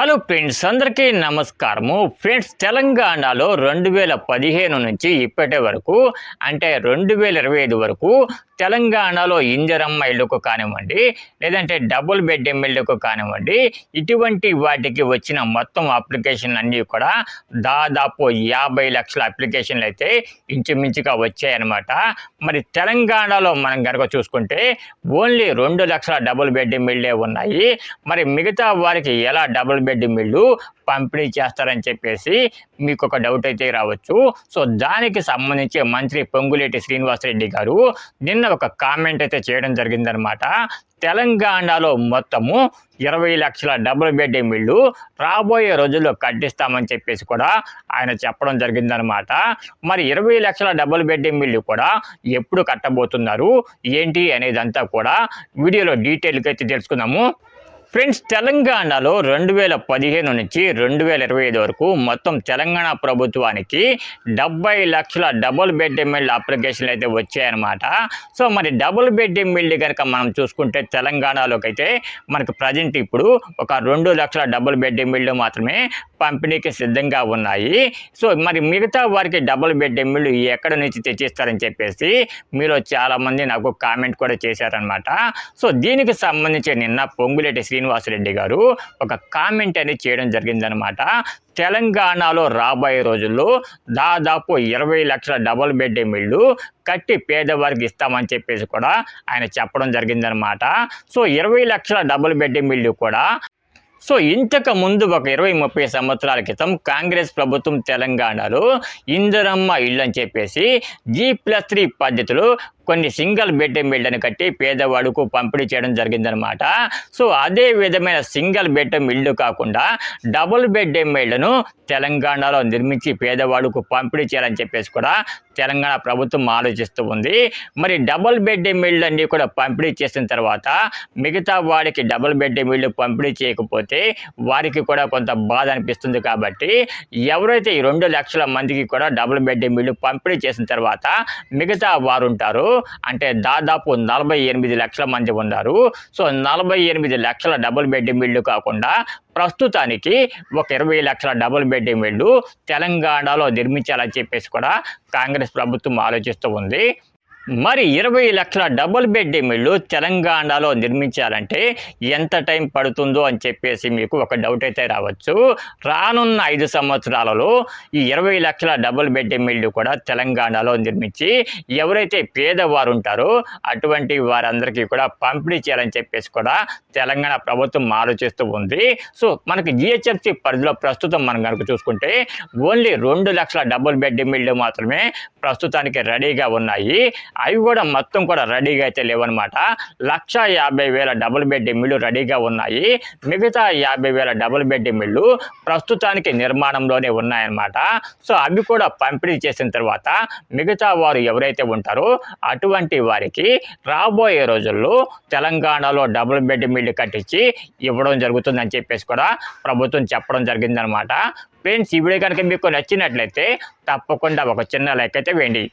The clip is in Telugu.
హలో ఫ్రెండ్స్, అందరికీ నమస్కారము. ఫ్రెండ్స్, తెలంగాణలో 2015 నుంచి ఇప్పటి వరకు అంటే 2025 వరకు తెలంగాణలో ఇందిరమ్మ ఇళ్లకు కానివ్వండి, లేదంటే డబుల్ బెడ్రూమ్ ఇళ్లకు కానివ్వండి, ఇటువంటి వాటికి వచ్చిన మొత్తం అప్లికేషన్లు అన్నీ కూడా దాదాపు 50 లక్షల అప్లికేషన్లు అయితే ఇంచుమించుగా వచ్చాయన్నమాట. మరి తెలంగాణలో మనం కనుక చూసుకుంటే ఓన్లీ 2 లక్షల డబుల్ బెడ్రూమ్ ఇళ్లే ఉన్నాయి. మరి మిగతా వారికి ఎలా డబుల్ బెడ్రూమ్ ఇళ్ళు పంపిణీ చేస్తారని చెప్పేసి మీకు ఒక డౌట్ అయితే రావచ్చు. సో దానికి సంబంధించి మంత్రి పొంగులేటి శ్రీనివాసరెడ్డి గారు నిన్న ఒక కామెంట్ అయితే చేయడం జరిగిందనమాట. తెలంగాణలో మొత్తము 20 లక్షల డబుల్ బెడ్రూమ్ ఇళ్ళు రాబోయే రోజుల్లో కట్టిస్తామని చెప్పేసి కూడా ఆయన చెప్పడం జరిగిందనమాట. మరి 20 లక్షల డబుల్ బెడ్రూమ్ ఇళ్ళు కూడా ఎప్పుడు కట్టబోతున్నారు ఏంటి అనేదంతా కూడా వీడియోలో డీటెయిల్గా అయితే తెలుసుకుందాము. ఫ్రెండ్స్, తెలంగాణలో 2015 నుంచి 2025 వరకు మొత్తం తెలంగాణ ప్రభుత్వానికి 70 లక్షల డబుల్ బెడ్రూమ్ ఇళ్ళ అప్లికేషన్లు అయితే వచ్చాయన్నమాట. సో మరి డబుల్ బెడ్రూమ్ ఇళ్ళు కనుక మనం చూసుకుంటే తెలంగాణలోకి అయితే మనకు ప్రజెంట్ ఇప్పుడు ఒక 2 లక్షల డబుల్ బెడ్రూమ్ ఇళ్ళు మాత్రమే పంపిణీకి సిద్ధంగా ఉన్నాయి. సో మరి మిగతా వారికి డబుల్ బెడ్రూమ్ ఇళ్ళు ఎక్కడ నుంచి తెచ్చిస్తారని చెప్పేసి మీలో చాలామంది నాకు కామెంట్ కూడా చేశారనమాట. సో దీనికి సంబంధించి నిన్న పొంగులేటి శ్రీనివాసరెడ్డి గారు ఒక కామెంట్ అనేది చేయడం జరిగిందనమాట. తెలంగాణలో రాబోయే రోజుల్లో దాదాపు 20 లక్షల డబుల్ బెడ్రూమ్ ఇళ్ళు కట్టి పేదవారికి ఇస్తామని చెప్పేసి కూడా ఆయన చెప్పడం జరిగిందనమాట. సో 20 లక్షల డబుల్ బెడ్రూమ్ ఇళ్ళు కూడా ఇంతకు ముందు ఒక 20-30 సంవత్సరాల క్రితం కాంగ్రెస్ ప్రభుత్వం తెలంగాణలో ఇందిరమ్మ ఇళ్ళు అని చెప్పేసి G+3 పద్ధతిలో కొన్ని సింగిల్ బెడ్రూమ్ ఇళ్ళని కట్టి పేదవాడుకు పంపిణీ చేయడం జరిగిందనమాట. సో అదే విధమైన సింగిల్ బెడ్రూమ్ ఇళ్ళు కాకుండా డబుల్ బెడ్రూమ్ ఇళ్లను తెలంగాణలో నిర్మించి పేదవాడుకు పంపిణీ చేయాలని చెప్పేసి కూడా తెలంగాణ ప్రభుత్వం ఆలోచిస్తూ ఉంది. మరి డబుల్ బెడ్రూమ్ ఇళ్ళన్నీ కూడా పంపిణీ చేసిన తర్వాత మిగతా వాడికి డబుల్ బెడ్రూమ్ ఇళ్ళు పంపిణీ చేయకపోతే వారికి కూడా కొంత బాధ అనిపిస్తుంది. కాబట్టి ఎవరైతే ఈ 2 లక్షల మందికి కూడా డబుల్ బెడ్రూమ్ ఇళ్ళు పంపిణీ చేసిన తర్వాత మిగతా వారు ఉంటారో అంటే దాదాపు 48 లక్షల మంది ఉన్నారు. సో 48 లక్షల డబుల్ బెడ్రూమ్ ఇళ్ళు కాకుండా ప్రస్తుతానికి ఒక 20 లక్షల డబుల్ బెడ్రూమ్ ఇళ్ళు తెలంగాణలో నిర్మించాలని చెప్పేసి కూడా కాంగ్రెస్ ప్రభుత్వం ఆలోచిస్తూ ఉంది. మరి 20 లక్షల డబుల్ బెడ్రూమ్ ఇళ్ళు తెలంగాణలో నిర్మించాలంటే ఎంత టైం పడుతుందో అని చెప్పేసి మీకు ఒక డౌట్ అయితే రావచ్చు. రానున్న 5 సంవత్సరాలలో ఈ 20 లక్షల డబుల్ బెడ్రూమ్ ఇళ్ళు కూడా తెలంగాణలో నిర్మించి ఎవరైతే పేదవారు ఉంటారో అటువంటి వారందరికీ కూడా పంపిణీ చేయాలని చెప్పేసి కూడా తెలంగాణ ప్రభుత్వం ఆలోచిస్తూ ఉంది. సో మనకి GHMC పరిధిలో ప్రస్తుతం మనం కనుక చూసుకుంటే ఓన్లీ 2 లక్షల డబుల్ బెడ్రూమ్ ఇళ్ళు మాత్రమే ప్రస్తుతానికి రెడీగా ఉన్నాయి. అవి కూడా మొత్తం కూడా రెడీగా అయితే లేవన్నమాట. 1,50,000 డబుల్ బెడ్రూమ్ ఇళ్ళు రెడీగా ఉన్నాయి. మిగతా 50,000 డబుల్ బెడ్రూమ్ ఇళ్ళు ప్రస్తుతానికి నిర్మాణంలోనే ఉన్నాయన్నమాట. సో అవి కూడా పంపిణీ చేసిన తర్వాత మిగతా వారు ఎవరైతే ఉంటారో అటువంటి వారికి రాబోయే రోజుల్లో తెలంగాణలో డబుల్ బెడ్రూమ్ ఇళ్ళు కట్టించి ఇవ్వడం జరుగుతుందని చెప్పేసి కూడా ప్రభుత్వం చెప్పడం జరిగిందనమాట. ఫ్రెండ్స్, ఈ వీడియో కనుక మీకు నచ్చినట్లయితే తప్పకుండా ఒక చిన్న లైక్ అయితే వేయండి.